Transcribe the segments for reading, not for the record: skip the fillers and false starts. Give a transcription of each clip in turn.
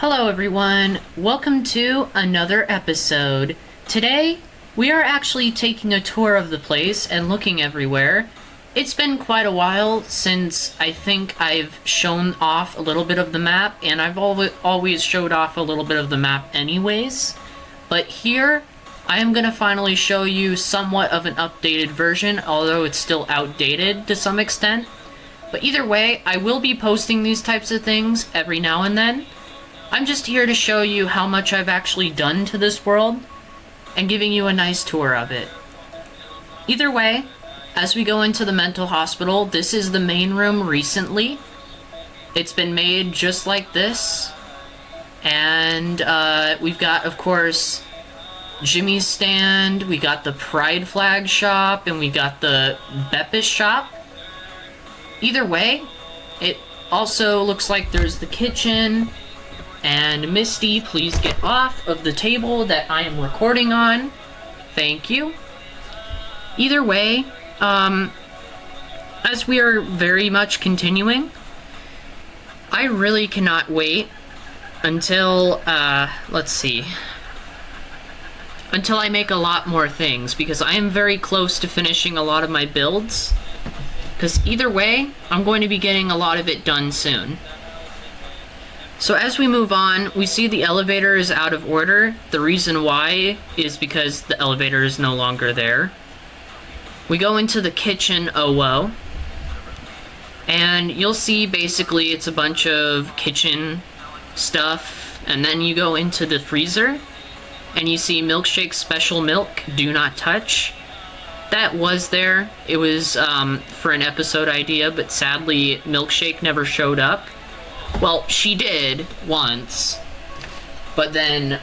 Hello everyone, welcome to another episode. Today, we are actually taking a tour of the place and looking everywhere. It's been quite a while since I think I've shown off a little bit of the map, and I've always showed off a little bit of the map anyways. But here, I am going to finally show you somewhat of an updated version, although it's still outdated to some extent. But either way, I will be posting these types of things every now and then. I'm just here to show you how much I've actually done to this world, and giving you a nice tour of it. Either way, as we go into the mental hospital, this is the main room recently. It's been made just like this. And we've got, of course, Jimmy's stand, we got the Pride flag shop, and we got the Beppis shop. Either way, it also looks like there's the kitchen. And Misty, please get off of the table that I am recording on. Thank you. Either way, as we are very much continuing, I really cannot wait until, until I make a lot more things, because I am very close to finishing a lot of my builds. Because either way, I'm going to be getting a lot of it done soon. So as we move on, we see the elevator is out of order. The reason why is because the elevator is no longer there. We go into the kitchen OO, and you'll see basically it's a bunch of kitchen stuff, and then you go into the freezer, and you see milkshake special milk, do not touch. That was there. It was for an episode idea, but sadly Milkshake never showed up. Well, she did once, but then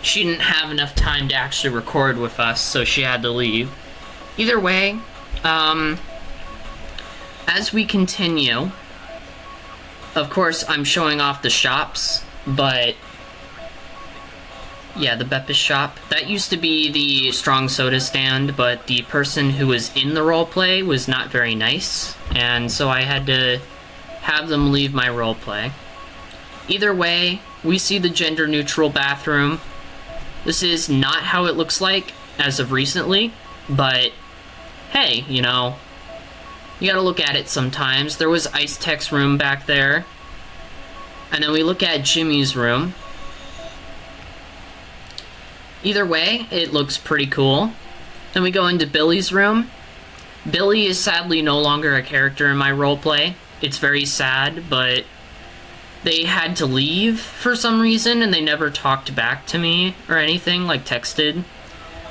she didn't have enough time to actually record with us, so she had to leave. Either way, as we continue, of course I'm showing off the shops, but yeah, the Beppis shop. That used to be the strong soda stand, but the person who was in the roleplay was not very nice, and so I had to have them leave my roleplay. Either way, we see the gender-neutral bathroom. This is not how it looks like as of recently, but hey, you know, you gotta look at it sometimes. There was Ice Tech's room back there. And then we look at Jimmy's room. Either way, it looks pretty cool. Then we go into Billy's room. Billy is sadly no longer a character in my roleplay. It's very sad, but they had to leave for some reason, and they never talked back to me or anything, like texted.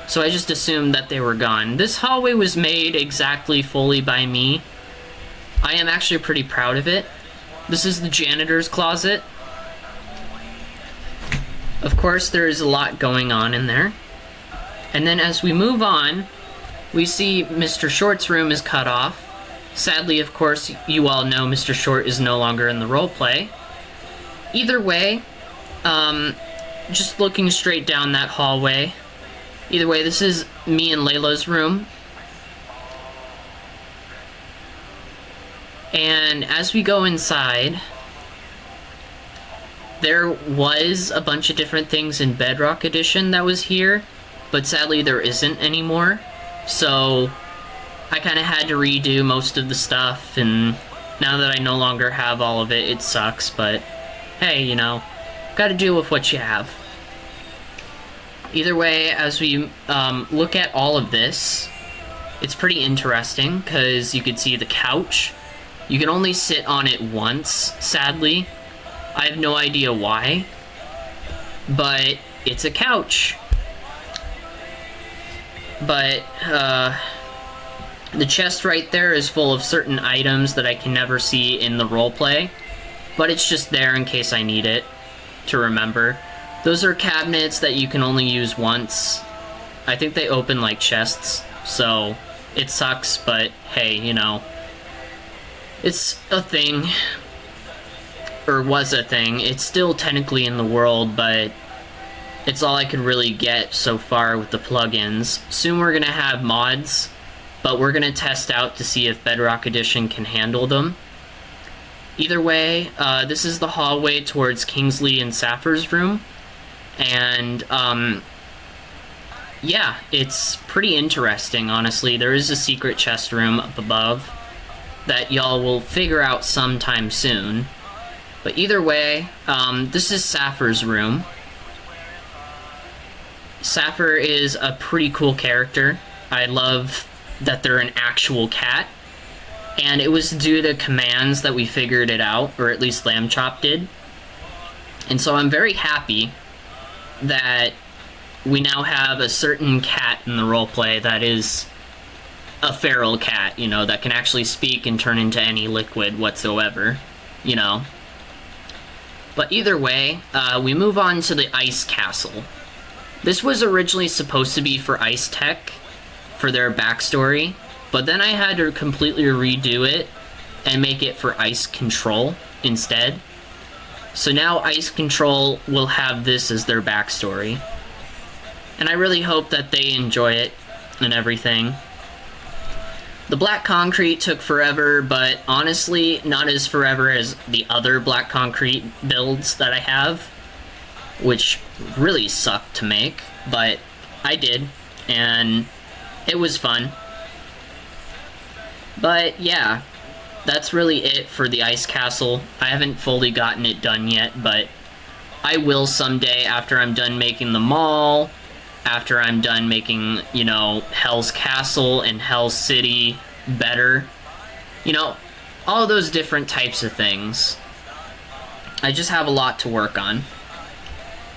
So I just assumed that they were gone. This hallway was made exactly fully by me. I am actually pretty proud of it. This is the janitor's closet. Of course, there is a lot going on in there. And then as we move on, we see Mr. Short's room is cut off. Sadly, of course, you all know Mr. Short is no longer in the roleplay. Either way, just looking straight down that hallway. Either way, this is me and Layla's room. And as we go inside, there was a bunch of different things in Bedrock Edition that was here, but sadly there isn't anymore. So I kind of had to redo most of the stuff, and now that I no longer have all of it, it sucks, but hey, you know, gotta deal with what you have. Either way, as we look at all of this, it's pretty interesting, because you can see the couch. You can only sit on it once, sadly. I have no idea why, but it's a couch. But, the chest right there is full of certain items that I can never see in the roleplay, but it's just there in case I need it to remember. Those are cabinets that you can only use once. I think they open like chests, so it sucks, but hey, you know, it's a thing, or was a thing. It's still technically in the world, but it's all I could really get so far with the plugins. Soon we're gonna have mods, but we're gonna test out to see if Bedrock Edition can handle them. Either way, this is the hallway towards Kingsley and Sapphire's room. And, yeah, it's pretty interesting, honestly. There is a secret chest room up above that y'all will figure out sometime soon. But either way, this is Sapphire's room. Sapphire is a pretty cool character. I love that they're an actual cat. And it was due to commands that we figured it out, or at least Lamb Chop did. And so I'm very happy that we now have a certain cat in the roleplay that is a feral cat, you know, that can actually speak and turn into any liquid whatsoever, you know. But either way, we move on to the Ice Castle. This was originally supposed to be for Ice Tech, for their backstory, but then I had to completely redo it and make it for Ice Control instead. So now Ice Control will have this as their backstory. And I really hope that they enjoy it and everything. The Black Concrete took forever, but honestly, not as forever as the other Black Concrete builds that I have, which really sucked to make, but I did, and it was fun. But yeah, that's really it for the Ice Castle. I haven't fully gotten it done yet, but I will someday after I'm done making the mall, after I'm done making, you know, Hell's Castle and Hell's City better. You know, all of those different types of things. I just have a lot to work on.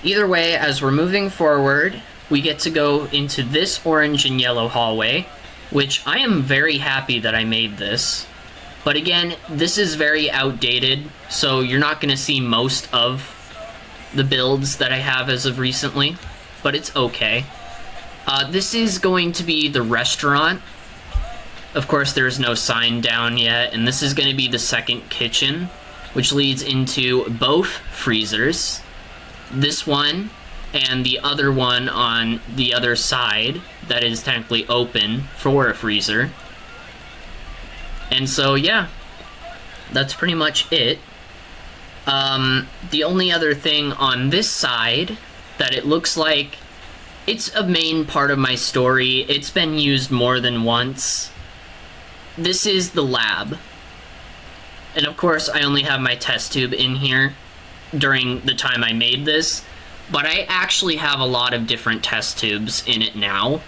Either way, as we're moving forward, we get to go into this orange and yellow hallway, which I am very happy that I made this. But again, this is very outdated, so you're not going to see most of the builds that I have as of recently, but it's okay. This is going to be the restaurant. Of course, there's no sign down yet, and this is going to be the second kitchen, which leads into both freezers. This one and the other one on the other side that is technically open for a freezer. And so, yeah, that's pretty much it. The only other thing on this side that it looks like it's a main part of my story, it's been used more than once. This is the lab. And of course, I only have my test tube in here during the time I made this, but I actually have a lot of different test tubes in it now.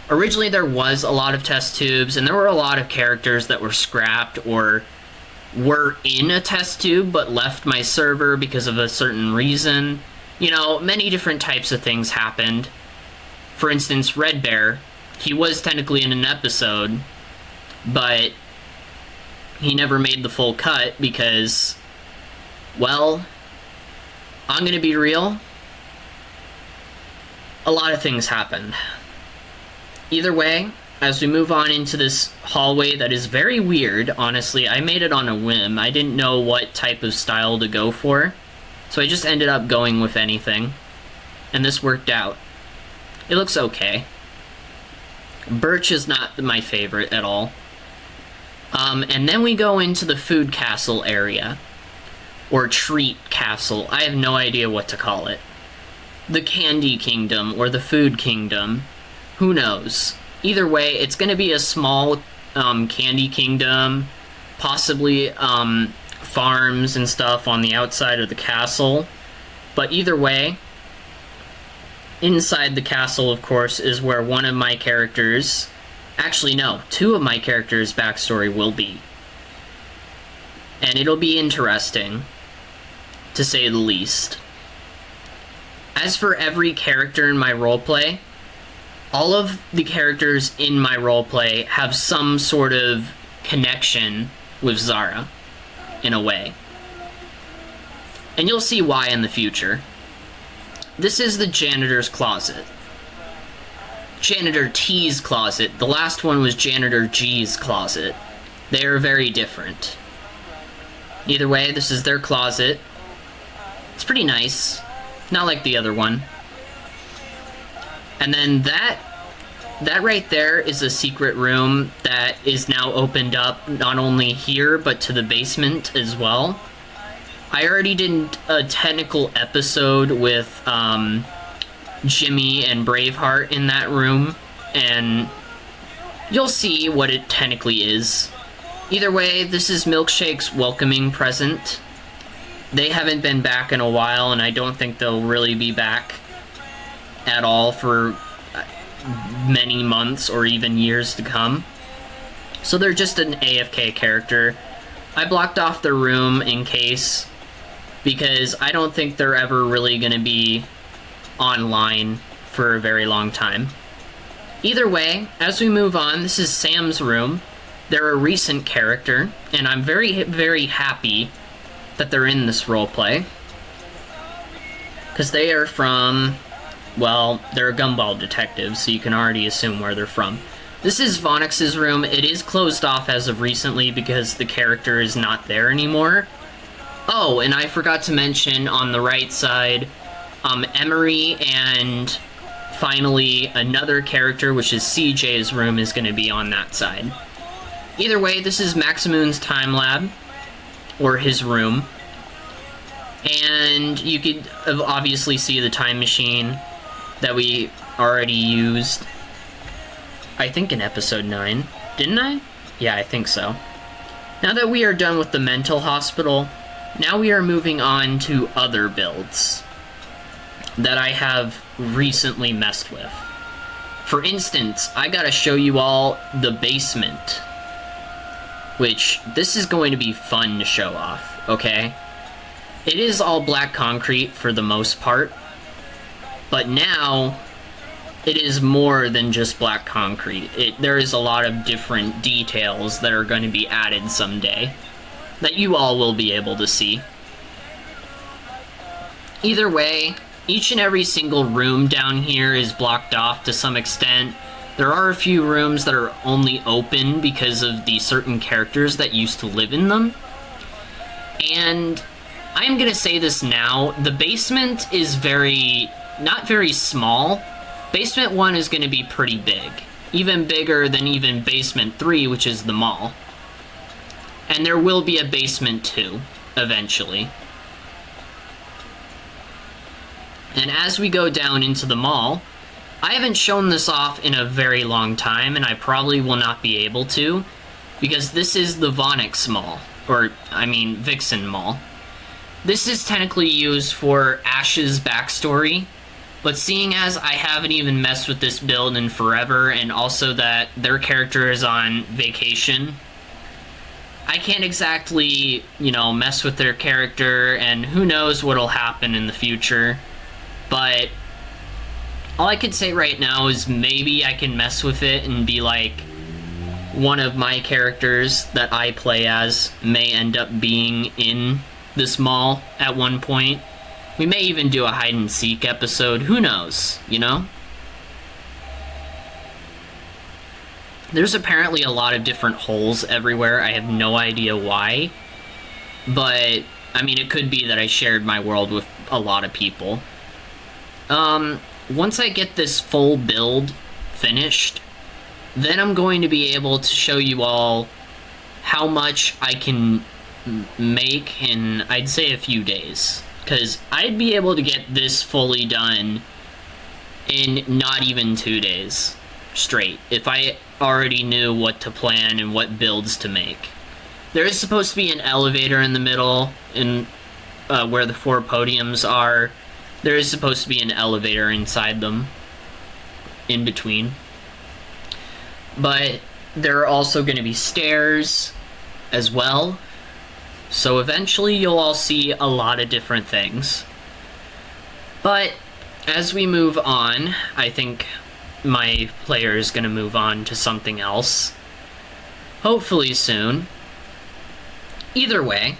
Originally, there was a lot of test tubes, and there were a lot of characters that were scrapped or were in a test tube but left my server because of a certain reason. You know, many different types of things happened. For instance, Red Bear, he was technically in an episode, but he never made the full cut because, well, I'm gonna be real, a lot of things happened. Either way, as we move on into this hallway that is very weird, honestly, I made it on a whim. I didn't know what type of style to go for, so I just ended up going with anything, and this worked out. It looks okay. Birch is not my favorite at all. And then we go into the food castle area, or treat castle. I have no idea what to call it. The candy kingdom, or the food kingdom. Who knows? Either way, it's going to be a small candy kingdom, possibly farms and stuff on the outside of the castle. But either way, inside the castle, of course, is where one of my characters... Actually, no, two of my characters' backstory will be. And it'll be interesting, to say the least. As for every character in my roleplay, all of the characters in my roleplay have some sort of connection with Zara, in a way. And you'll see why in the future. This is the janitor's closet. Janitor T's closet. The last one was Janitor G's closet. They are very different. Either way, this is their closet. It's pretty nice. Not like the other one. And then that That right there is a secret room that is now opened up not only here, but to the basement as well. I already did a technical episode with Jimmy and Braveheart in that room, and you'll see what it technically is. Either way, this is Milkshake's welcoming present. They haven't been back in a while, and I don't think they'll really be back at all for many months or even years to come. So they're just an AFK character. I blocked off their room in case, because I don't think they're ever really going to be online for a very long time. Either way, as we move on, this is Sam's room. They're a recent character, and I'm very, very happy that they're in this roleplay. Because they are from, well, they're a gumball detective, so you can already assume where they're from. This is Vonix's room. It is closed off as of recently because the character is not there anymore. Oh, and I forgot to mention on the right side, Emery and finally another character, which is CJ's room, is going to be on that side. Either way, this is Maximoon's time lab, or his room. And you could obviously see the time machine that we already used, I think in episode 9. Didn't I? Yeah, I think so. Now that we are done with the mental hospital, now we are moving on to other builds that I have recently messed with. For instance, I gotta show you all the basement, which this is going to be fun to show off, okay? It is all black concrete for the most part, but now it is more than just black concrete. There is a lot of different details that are going to be added someday that you all will be able to see. Either way, each and every single room down here is blocked off to some extent. There are a few rooms that are only open because of the certain characters that used to live in them. And I'm gonna say this now, the basement is not very small. Basement 1 is gonna be pretty big. Even bigger than even basement 3, which is the mall. And there will be a basement 2, eventually. And as we go down into the mall, I haven't shown this off in a very long time, and I probably will not be able to, because this is the Vonix Mall, or, I mean, Vixen Mall. This is technically used for Ash's backstory, but seeing as I haven't even messed with this build in forever, and also that their character is on vacation, I can't exactly, mess with their character, and who knows what'll happen in the future. But all I could say right now is maybe I can mess with it and be like, one of my characters that I play as may end up being in this mall at one point. We may even do a hide and seek episode, who knows, There's apparently a lot of different holes everywhere. I have no idea why. But, I mean, it could be that I shared my world with a lot of people. Once I get this full build finished, then I'm going to be able to show you all how much I can make in, I'd say, a few days. Because I'd be able to get this fully done in not even 2 days straight, if I already knew what to plan and what builds to make. There is supposed to be an elevator in the middle, in where the 4 podiums are. There is supposed to be an elevator inside them, in between. But there are also going to be stairs as well. So eventually you'll all see a lot of different things. But as we move on, I think my player is going to move on to something else. Hopefully soon. Either way,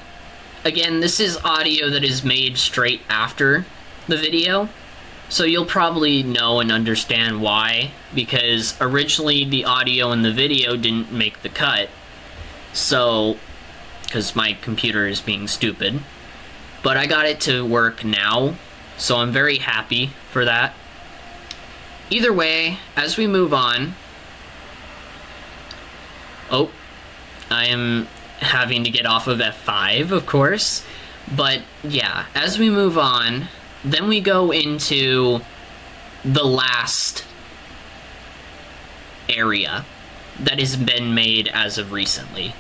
again, this is audio that is made straight after the video, so you'll probably know and understand why, because originally the audio and the video didn't make the cut, so, because my computer is being stupid, but I got it to work now, so I'm very happy for that. either way, as we move on... Oh, I am having to get off of F5, of course. But, yeah, as we move on, then we go into the last area that has been made as of recently.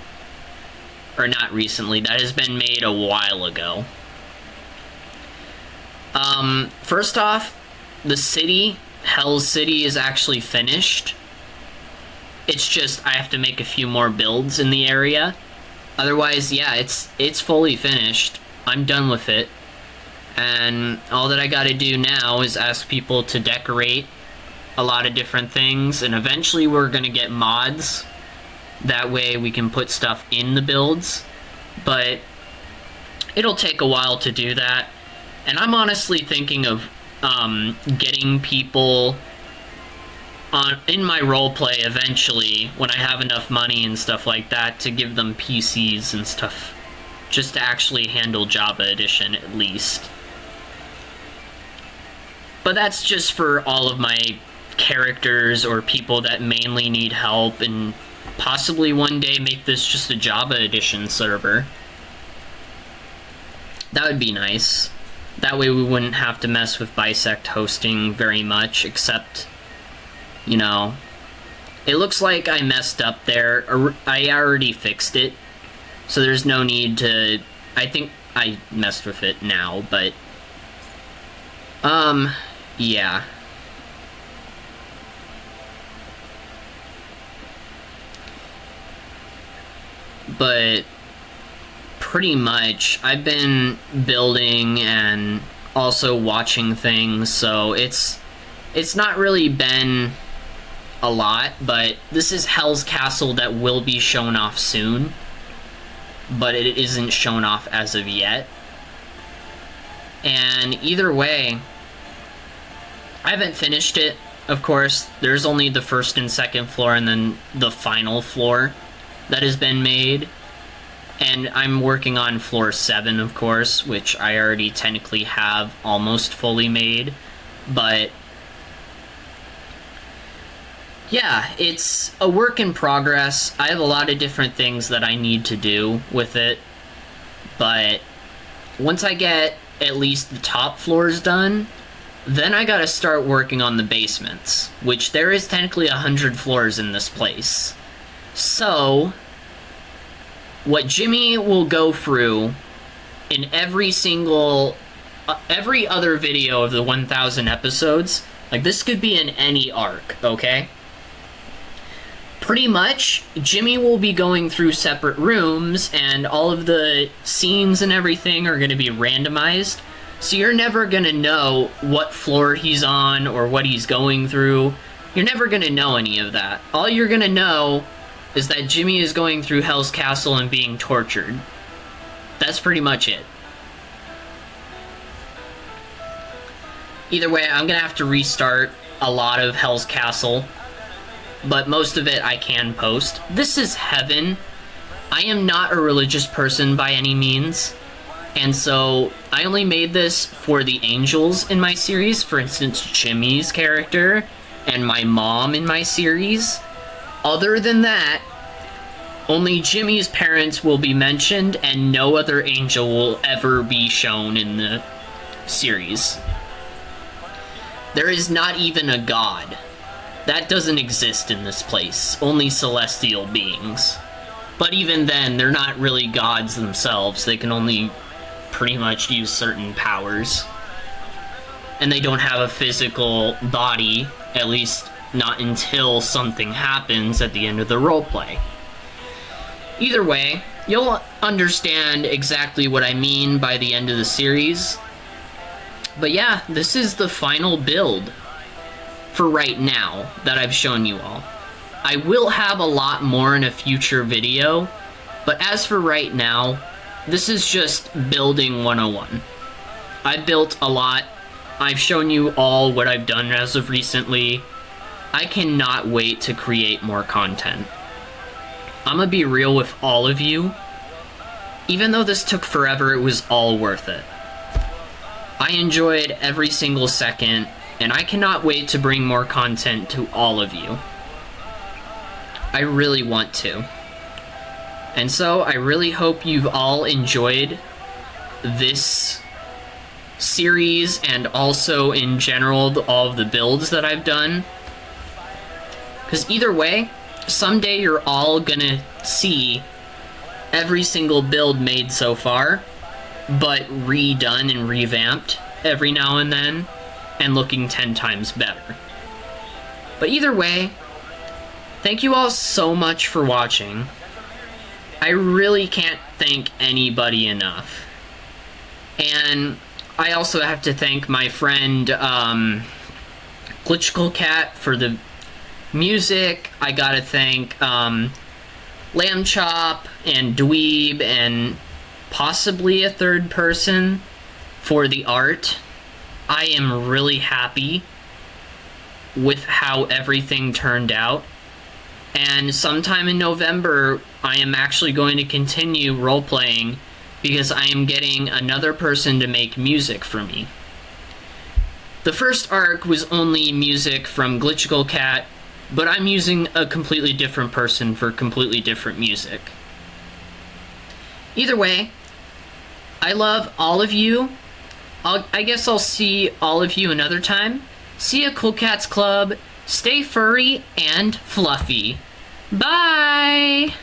Or not recently, that has been made a while ago. First off, the city, Hell's City, is actually finished. It's just I have to make a few more builds in the area. Otherwise, yeah, it's fully finished. I'm done with it. And all that I gotta do now is ask people to decorate a lot of different things, and eventually we're gonna get mods. That way we can put stuff in the builds. But it'll take a while to do that. And I'm honestly thinking of getting people in my roleplay eventually, when I have enough money and stuff like that, to give them PCs and stuff, just to actually handle Java Edition at least. But that's just for all of my characters or people that mainly need help, and possibly one day make this just a Java Edition server. That would be nice. That way we wouldn't have to mess with Bisect hosting very much, except, you know, it looks like I messed up there. I already fixed it, so there's no need to... I think I messed with it now, but... yeah. But pretty much I've been building and also watching things, so it's not really been a lot, but this is Hell's Castle that will be shown off soon, but it isn't shown off as of yet. And either way, I haven't finished it, of course. There's only the first and second floor and then the final floor that has been made. And I'm working on floor 7, of course, which I already technically have almost fully made. But yeah, it's a work in progress. I have a lot of different things that I need to do with it. But once I get at least the top floors done, then I gotta start working on the basements, which there is technically 100 floors in this place. So what Jimmy will go through in every single, every other video of the 1,000 episodes, like this could be in any arc, okay? Pretty much, Jimmy will be going through separate rooms, and all of the scenes and everything are going to be randomized, so you're never going to know what floor he's on or what he's going through. You're never going to know any of that. All you're going to know is that Jimmy is going through Hell's Castle and being tortured. That's pretty much it. Either way, I'm gonna have to restart a lot of Hell's Castle, but most of it I can post. This is heaven. I am not a religious person by any means, and so I only made this for the angels in my series, for instance, Jimmy's character and my mom in my series. Other than that, only Jimmy's parents will be mentioned, and no other angel will ever be shown in the series. There is not even a god. That doesn't exist in this place. Only celestial beings. But even then, they're not really gods themselves. They can only pretty much use certain powers. And they don't have a physical body, at least not until something happens at the end of the roleplay. Either way, you'll understand exactly what I mean by the end of the series. But yeah, this is the final build for right now that I've shown you all. I will have a lot more in a future video, but as for right now, this is just building 101. I built a lot. I've shown you all what I've done as of recently. I cannot wait to create more content. I'm gonna be real with all of you. Even though this took forever, it was all worth it. I enjoyed every single second, and I cannot wait to bring more content to all of you. I really want to. And so I really hope you've all enjoyed this series, and also in general all of the builds that I've done. Because either way, someday you're all gonna see every single build made so far, but redone and revamped every now and then, and looking 10 times better. But either way, thank you all so much for watching. I really can't thank anybody enough. And I also have to thank my friend GlitchecalKatt for the music. I gotta thank Lamb Chop and Dweeb and possibly a third person for the art. I am really happy with how everything turned out. And sometime in November, I am actually going to continue role-playing because I am getting another person to make music for me. The first arc was only music from GlitchecalKatt, but I'm using a completely different person for completely different music. Either way, I love all of you. I guess I'll see all of you another time. See ya, Cool Cats Club. Stay furry and fluffy. Bye!